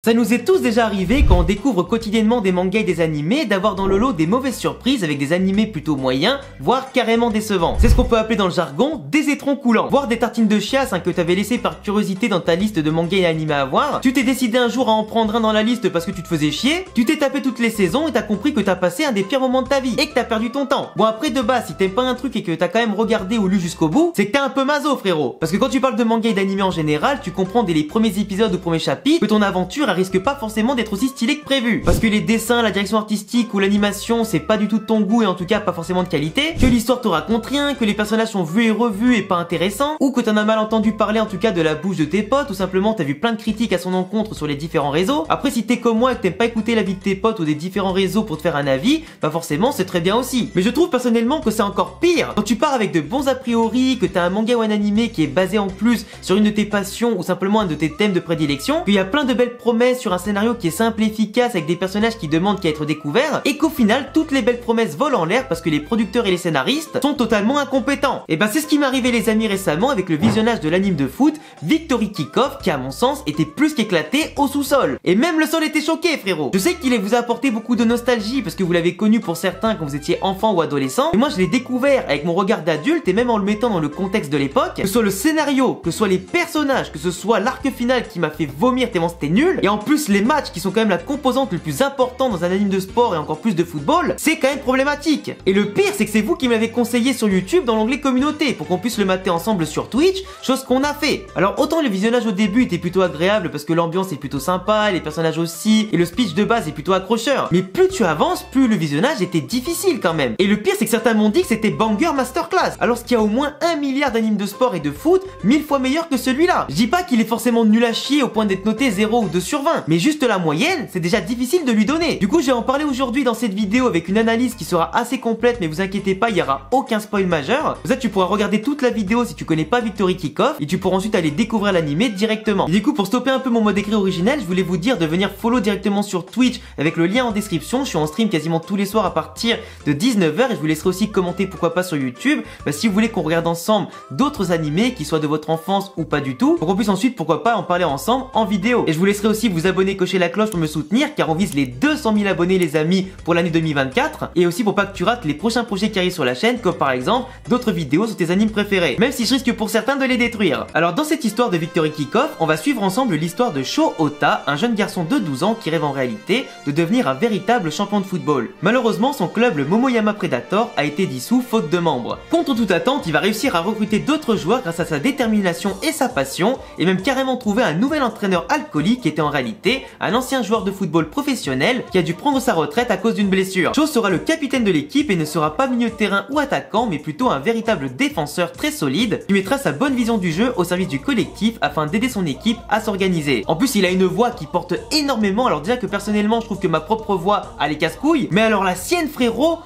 Ça nous est tous déjà arrivé quand on découvre quotidiennement des mangas et des animés d'avoir dans le lot des mauvaises surprises avec des animés plutôt moyens, voire carrément décevants. C'est ce qu'on peut appeler dans le jargon des étrons coulants, voire des tartines de chiasse que t'avais laissé par curiosité dans ta liste de mangas et animés à voir. Tu t'es décidé un jour à en prendre un dans la liste parce que tu te faisais chier, tu t'es tapé toutes les saisons et t'as compris que t'as passé un des pires moments de ta vie et que t'as perdu ton temps. Bon après de base, si t'aimes pas un truc et que t'as quand même regardé ou lu jusqu'au bout, c'est que t'es un peu maso frérot. Parce que quand tu parles de manga et d'animés en général, tu comprends dès les premiers épisodes ou premiers chapitres que ton aventure elle risque pas forcément d'être aussi stylé que prévu. Parce que les dessins, la direction artistique ou l'animation c'est pas du tout de ton goût et en tout cas pas forcément de qualité, que l'histoire te raconte rien, que les personnages sont vus et revus et pas intéressants, ou que t'en as mal entendu parler en tout cas de la bouche de tes potes, ou simplement t'as vu plein de critiques à son encontre sur les différents réseaux. Après si t'es comme moi et que t'aimes pas écouter l'avis de tes potes ou des différents réseaux pour te faire un avis, bah forcément c'est très bien aussi. Mais je trouve personnellement que c'est encore pire quand tu pars avec de bons a priori, que t'as un manga ou un animé qui est basé en plus sur une de tes passions ou simplement un de tes thèmes de prédilection, qu'il y a plein de belles promesses sur un scénario qui est simple et efficace avec des personnages qui demandent qu'à être découverts et qu'au final toutes les belles promesses volent en l'air parce que les producteurs et les scénaristes sont totalement incompétents. Et bah c'est ce qui m'est arrivé les amis récemment avec le visionnage de l'anime de foot Victory Kickoff qui à mon sens était plus qu'éclaté au sous-sol. Et même le sol était choqué frérot. Je sais qu'il vous a apporté beaucoup de nostalgie parce que vous l'avez connu pour certains quand vous étiez enfant ou adolescent, mais moi je l'ai découvert avec mon regard d'adulte et même en le mettant dans le contexte de l'époque, que ce soit le scénario, que ce soit les personnages, que ce soit l'arc final qui m'a fait vomir tellement c'était nul, et en plus les matchs qui sont quand même la composante le plus importante dans un anime de sport et encore plus de football, c'est quand même problématique. Et le pire c'est que c'est vous qui m'avez conseillé sur YouTube dans l'onglet communauté pour qu'on puisse le mater ensemble sur Twitch, chose qu'on a fait. Alors autant le visionnage au début était plutôt agréable parce que l'ambiance est plutôt sympa, les personnages aussi, et le speech de base est plutôt accrocheur, mais plus tu avances, plus le visionnage était difficile quand même. Et le pire c'est que certains m'ont dit que c'était banger masterclass, alors qu'il y a au moins 1 milliard d'animes de sport et de foot 1000 fois meilleurs que celui-là. Je dis pas qu'il est forcément nul à chier au point d'être noté 0 ou 2 sur 20, mais juste la moyenne, c'est déjà difficile de lui donner. Du coup, je vais en parler aujourd'hui dans cette vidéo avec une analyse qui sera assez complète, mais vous inquiétez pas, il y aura aucun spoil majeur. Pour ça, tu pourras regarder toute la vidéo si tu connais pas Victory Kickoff et tu pourras ensuite aller découvrir l'animé directement. Et du coup, pour stopper un peu mon mode écrit originel, je voulais vous dire de venir follow directement sur Twitch avec le lien en description. Je suis en stream quasiment tous les soirs à partir de 19h et je vous laisserai aussi commenter pourquoi pas sur YouTube si vous voulez qu'on regarde ensemble d'autres animés qui soient de votre enfance ou pas du tout, pour qu'on puisse ensuite pourquoi pas en parler ensemble en vidéo. Et je vous laisserai aussi vous abonner, cocher la cloche pour me soutenir car on vise les 200 000 abonnés les amis pour l'année 2024 et aussi pour pas que tu rates les prochains projets qui arrivent sur la chaîne comme par exemple d'autres vidéos sur tes animes préférés, même si je risque pour certains de les détruire. Alors dans cette histoire de Victory Kickoff, on va suivre ensemble l'histoire de Sho Ota, un jeune garçon de 12 ans qui rêve en réalité de devenir un véritable champion de football. Malheureusement son club le Momoyama Predator a été dissous faute de membres. Contre toute attente, il va réussir à recruter d'autres joueurs grâce à sa détermination et sa passion et même carrément trouver un nouvel entraîneur alcoolique qui était en réalité un ancien joueur de football professionnel qui a dû prendre sa retraite à cause d'une blessure. Sho sera le capitaine de l'équipe et ne sera pas milieu de terrain ou attaquant mais plutôt un véritable défenseur très solide qui mettra sa bonne vision du jeu au service du collectif afin d'aider son équipe à s'organiser. En plus il a une voix qui porte énormément, alors déjà que personnellement je trouve que ma propre voix a les casse-couilles, mais alors la sienne frérot,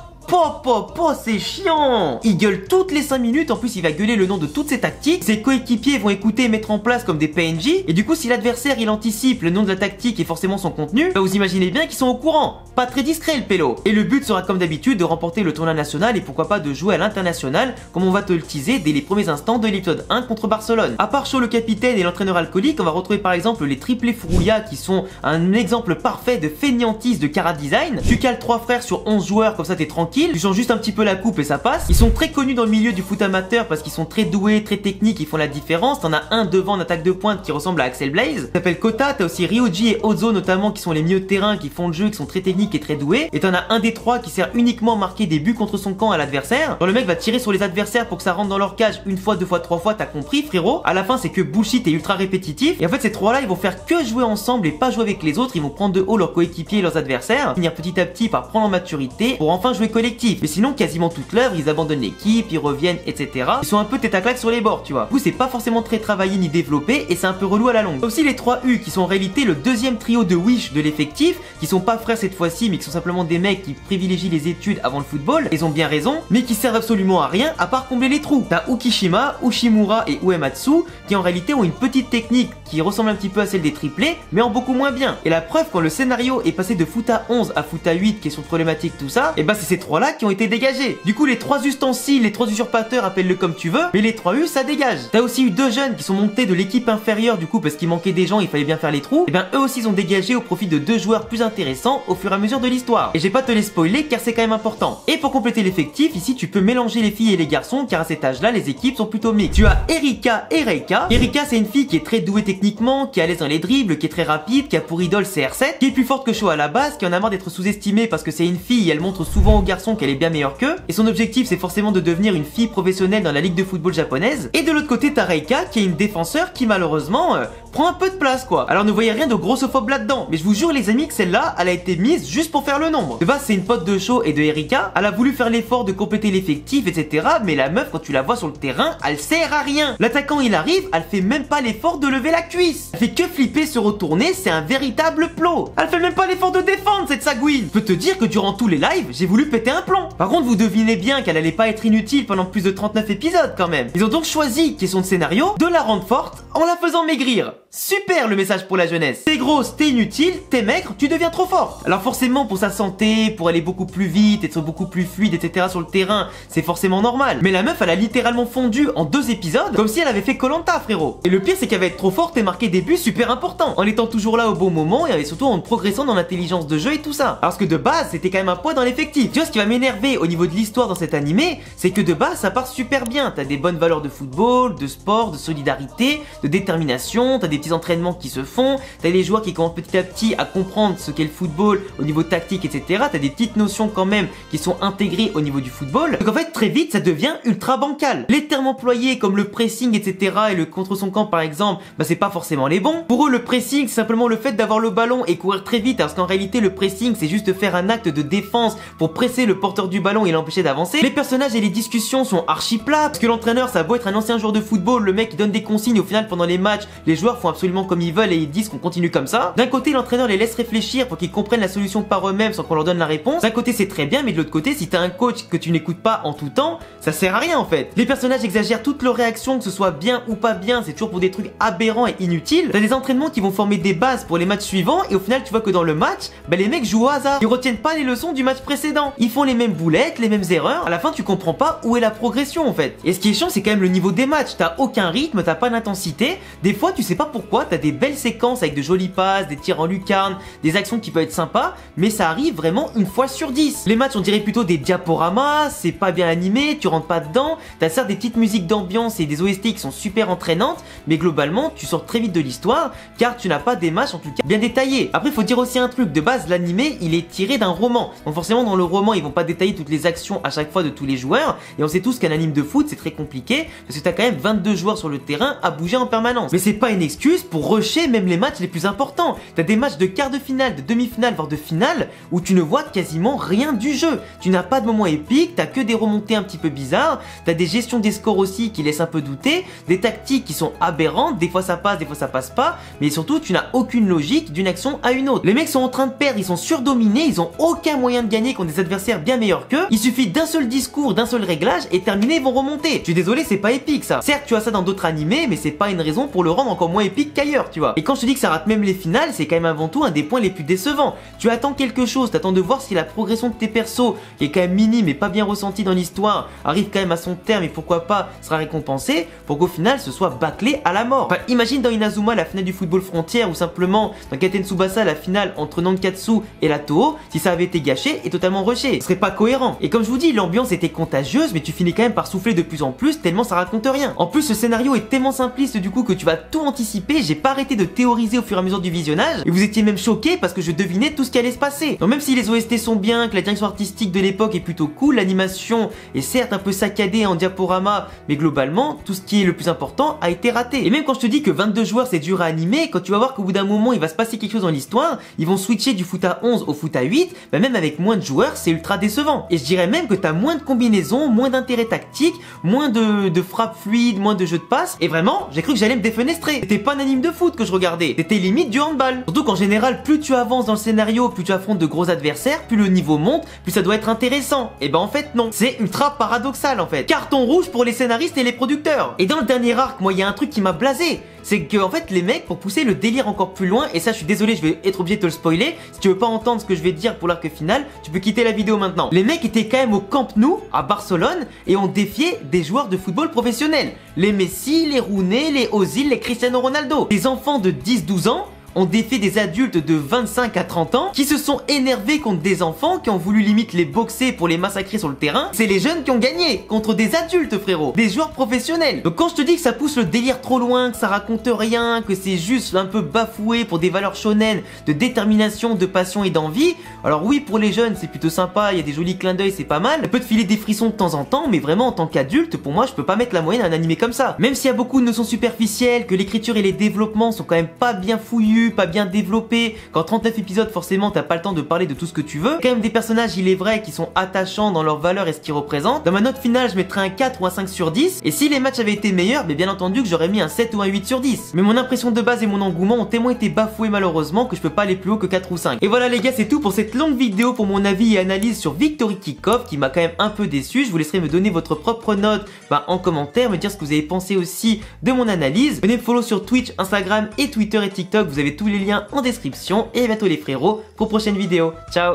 c'est chiant. Il gueule toutes les 5 minutes, en plus il va gueuler le nom de toutes ses tactiques, ses coéquipiers vont écouter et mettre en place comme des PNJ, et du coup si l'adversaire il anticipe le nom de la tactique et forcément son contenu, bah vous imaginez bien qu'ils sont au courant. Pas très discret le pélo. Et le but sera comme d'habitude de remporter le tournoi national et pourquoi pas de jouer à l'international comme on va te le teaser dès les premiers instants de l'épisode 1 contre Barcelone. À part Sho le capitaine et l'entraîneur alcoolique, on va retrouver par exemple les triplés Furuya qui sont un exemple parfait de fainéantise de Kara Design. Tu cales 3 frères sur 11 joueurs comme ça t'es tranquille. Tu changes juste un petit peu la coupe et ça passe. Ils sont très connus dans le milieu du foot amateur parce qu'ils sont très doués, très techniques, ils font la différence. T'en as un devant en attaque de pointe qui ressemble à Axel Blaze, il s'appelle Kota. T'as aussi Ryoji et Ozo notamment qui sont les milieux de terrain qui font le jeu, qui sont très techniques et très doués. Et t'en as un des 3 qui sert uniquement à marquer des buts contre son camp à l'adversaire. Quand le mec va tirer sur les adversaires pour que ça rentre dans leur cage une fois, 2 fois, 3 fois, t'as compris frérot. À la fin c'est que bullshit et ultra répétitif. Et en fait ces 3 là ils vont faire que jouer ensemble et pas jouer avec les autres. Ils vont prendre de haut leurs coéquipiers et leurs adversaires, finir petit à petit par prendre en maturité pour enfin jouer collectif. Mais sinon quasiment toute l'œuvre ils abandonnent l'équipe, ils reviennent etc. Ils sont un peu tête à claque sur les bords tu vois. Du coup c'est pas forcément très travaillé ni développé et c'est un peu relou à la longue. Aussi les 3 U qui sont en réalité le deuxième trio de Wish de l'effectif, qui sont pas frères cette fois-ci mais qui sont simplement des mecs qui privilégient les études avant le football. Ils ont bien raison mais qui servent absolument à rien à part combler les trous. T'as Ukishima, Ushimura et Uematsu qui en réalité ont une petite technique qui ressemble un petit peu à celle des triplés mais en beaucoup moins bien. Et la preuve quand le scénario est passé de foot à 11 à foot à 8 question problématique tout ça, et bah c'est ces 3 trois là qui ont été dégagés. Du coup les 3 ustensiles, les 3 usurpateurs, appelle-le comme tu veux, mais les 3 U ça dégage. T'as aussi eu 2 jeunes qui sont montés de l'équipe inférieure du coup parce qu'il manquait des gens, il fallait bien faire les trous. Et bien eux aussi ils ont dégagé au profit de 2 joueurs plus intéressants au fur et à mesure de l'histoire. Et j'ai pas te les spoiler car c'est quand même important. Et pour compléter l'effectif, ici tu peux mélanger les filles et les garçons car à cet âge là les équipes sont plutôt mixtes. Tu as Erika et Reika. Erika c'est une fille qui est très douée techniquement, qui est à l'aise dans les dribbles, qui est très rapide, qui a pour idole CR7, qui est plus forte que Sho à la base, qui en a marre d'être sous-estimée parce que c'est une fille et elle montre souvent aux garçons qu'elle est bien meilleure qu'eux. Et son objectif c'est forcément de devenir une fille professionnelle dans la ligue de football japonaise. Et de l'autre côté t'as Reika qui est une défenseur qui malheureusement prend un peu de place quoi. Alors ne voyez rien de grossophobe là-dedans, mais je vous jure les amis que celle-là elle a été mise juste pour faire le nombre. De base c'est une pote de Sho et de Erika, elle a voulu faire l'effort de compléter l'effectif etc, mais la meuf quand tu la vois sur le terrain elle sert à rien. L'attaquant il arrive, elle fait même pas l'effort de lever la cuisse, elle fait que flipper, se retourner, c'est un véritable plot. Elle fait même pas l'effort de défendre cette sagouine. Je peux te dire que durant tous les lives j'ai voulu péter un plomb. Par contre vous devinez bien qu'elle allait pas être inutile pendant plus de 39 épisodes quand même. Ils ont donc choisi, question de scénario, de la rendre forte en la faisant maigrir. Super le message pour la jeunesse. T'es grosse, t'es inutile, t'es maigre, tu deviens trop forte. Alors forcément pour sa santé, pour aller beaucoup plus vite, être beaucoup plus fluide, etc. sur le terrain, c'est forcément normal. Mais la meuf elle a littéralement fondu en 2 épisodes comme si elle avait fait Koh-Lanta frérot. Et le pire c'est qu'elle va être trop forte et marquer des buts super importants, en étant toujours là au bon moment et surtout en progressant dans l'intelligence de jeu et tout ça. Parce que de base c'était quand même un poids dans l'effectif. Tu vois ce qui va m'énerver au niveau de l'histoire dans cet animé, c'est que de base ça part super bien. T'as des bonnes valeurs de football, de sport, de solidarité, de détermination, t'as des petits entraînements qui se font, t'as les joueurs qui commencent petit à petit à comprendre ce qu'est le football au niveau tactique etc. T'as des petites notions quand même qui sont intégrées au niveau du football. Donc en fait très vite ça devient ultra bancal. Les termes employés comme le pressing etc. et le contre son camp par exemple, bah c'est pas forcément les bons. Pour eux le pressing c'est simplement le fait d'avoir le ballon et courir très vite, parce qu'en réalité le pressing c'est juste faire un acte de défense pour presser le porteur du ballon et l'empêcher d'avancer. Les personnages et les discussions sont archi plats, parce que l'entraîneur ça a beau être un ancien joueur de football, le mec il donne des consignes, au final pendant les matchs les joueurs font absolument comme ils veulent et ils disent qu'on continue comme ça. D'un côté l'entraîneur les laisse réfléchir pour qu'ils comprennent la solution par eux-mêmes sans qu'on leur donne la réponse. D'un côté c'est très bien, mais de l'autre côté si t'as un coach que tu n'écoutes pas en tout temps, ça sert à rien en fait. Les personnages exagèrent toutes leurs réactions, que ce soit bien ou pas bien, c'est toujours pour des trucs aberrants et inutiles. T'as des entraînements qui vont former des bases pour les matchs suivants et au final tu vois que dans le match, bah les mecs jouent au hasard. Ils retiennent pas les leçons du match précédent. Ils font les mêmes boulettes, les mêmes erreurs. À la fin tu comprends pas où est la progression en fait. Et ce qui est chiant c'est quand même le niveau des matchs. T'as aucun rythme, t'as pas d'intensité. Des fois tu sais pas pourquoi, t'as des belles séquences avec de jolies passes, des tirs en lucarne, des actions qui peuvent être sympas, mais ça arrive vraiment une fois sur 10. Les matchs on dirait plutôt des diaporamas, c'est pas bien animé, tu rentres pas dedans. T'as certes des petites musiques d'ambiance et des OST qui sont super entraînantes, mais globalement tu sors très vite de l'histoire car tu n'as pas des matchs en tout cas bien détaillés. Après faut dire aussi un truc, de base l'animé il est tiré d'un roman, donc forcément dans le roman ils vont pas détailler toutes les actions à chaque fois de tous les joueurs, et on sait tous qu'un anime de foot c'est très compliqué parce que t'as quand même 22 joueurs sur le terrain à bouger en permanence. Mais c'est pas une excuse pour rusher même les matchs les plus importants. T'as des matchs de quart de finale, de demi-finale voire de finale où tu ne vois quasiment rien du jeu. Tu n'as pas de moment épique, t'as que des remontées un petit peu bizarres, t'as des gestions des scores aussi qui laissent un peu douter, des tactiques qui sont aberrantes, des fois ça passe, des fois ça passe pas, mais surtout tu n'as aucune logique d'une action à une autre. Les mecs sont en train de perdre, ils sont surdominés, ils ont aucun moyen de gagner contre des adversaires bien meilleurs qu'eux. Il suffit d'un seul discours, d'un seul réglage et terminé, ils vont remonter. Je suis désolé, c'est pas épique ça. Certes tu as ça dans d'autres animés, mais c'est pas une raison pour le rendre encore moins épique qu'ailleurs, tu vois. Et quand je te dis que ça rate même les finales, c'est quand même avant tout un des points les plus décevants. Tu attends quelque chose, t'attends de voir si la progression de tes persos, qui est quand même minime et pas bien ressentie dans l'histoire, arrive quand même à son terme et pourquoi pas sera récompensée, pour qu'au final ce soit bâclé à la mort. Enfin, imagine dans Inazuma la finale du football frontière, ou simplement dans Katen Tsubasa la finale entre Nankatsu et la Toho, si ça avait été gâché et totalement rushé. Ce serait pas cohérent. Et comme je vous dis, l'ambiance était contagieuse, mais tu finis quand même par souffler de plus en plus tellement ça raconte rien. En plus ce scénario est tellement simpliste du coup que tu vas tout anticiper. J'ai pas arrêté de théoriser au fur et à mesure du visionnage et vous étiez même choqués parce que je devinais tout ce qui allait se passer. Donc même si les OST sont bien, que la direction artistique de l'époque est plutôt cool, l'animation est certes un peu saccadée en diaporama, mais globalement tout ce qui est le plus important a été raté. Et même quand je te dis que 22 joueurs c'est dur à animer, quand tu vas voir qu'au bout d'un moment il va se passer quelque chose dans l'histoire, ils vont switcher du foot à 11 au foot à 8, bah même avec moins de joueurs c'est ultra décevant. Et je dirais même que t'as moins de combinaisons, moins d'intérêt tactique, moins de frappes fluides, moins de jeux de passe, et vraiment j'ai cru que j'allais me défenestrer. C'était pas pas un anime de foot que je regardais, c'était limite du handball. Surtout qu'en général, plus tu avances dans le scénario, plus tu affrontes de gros adversaires, plus le niveau monte, plus ça doit être intéressant. Et ben en fait non, c'est ultra paradoxal en fait. Carton rouge pour les scénaristes et les producteurs. Et dans le dernier arc, moi il y a un truc qui m'a blasé. C'est que en fait les mecs, pour pousser le délire encore plus loin, et ça je suis désolé, je vais être obligé de te le spoiler, si tu veux pas entendre ce que je vais te dire pour l'arc final, tu peux quitter la vidéo maintenant. Les mecs étaient quand même au Camp Nou, à Barcelone, et ont défié des joueurs de football professionnels. Les Messi, les Rooney, les Ozil, les Cristiano Ronaldo. Des enfants de 10-12 ans ont défié des adultes de 25 à 30 ans qui se sont énervés contre des enfants qui ont voulu limite les boxer pour les massacrer sur le terrain. C'est les jeunes qui ont gagné contre des adultes, frérot, des joueurs professionnels. Donc quand je te dis que ça pousse le délire trop loin, que ça raconte rien, que c'est juste un peu bafoué pour des valeurs shonen de détermination, de passion et d'envie, alors oui, pour les jeunes c'est plutôt sympa, il y a des jolis clins d'œil, c'est pas mal, ça peut te filer des frissons de temps en temps, mais vraiment en tant qu'adulte, pour moi je peux pas mettre la moyenne à un animé comme ça. Même s'il y a beaucoup de notions superficielles, que l'écriture et les développements sont quand même pas bien fouillus, pas bien développé, qu'en 39 épisodes forcément t'as pas le temps de parler de tout ce que tu veux. Quand même des personnages, il est vrai, qui sont attachants dans leurs valeurs et ce qu'ils représentent. Dans ma note finale je mettrais un 4 ou un 5 sur 10, et si les matchs avaient été meilleurs, mais bien entendu que j'aurais mis un 7 ou un 8 sur 10. Mais mon impression de base et mon engouement ont tellement été bafoués malheureusement que je peux pas aller plus haut que 4 ou 5. Et voilà les gars, c'est tout pour cette longue vidéo pour mon avis et analyse sur Victory Kickoff qui m'a quand même un peu déçu. Je vous laisserai me donner votre propre note en commentaire, me dire ce que vous avez pensé aussi de mon analyse. Venez me follow sur Twitch, Instagram et Twitter et TikTok, vous avez tous les liens en description, et à bientôt les frérots pour prochaine vidéo. Ciao.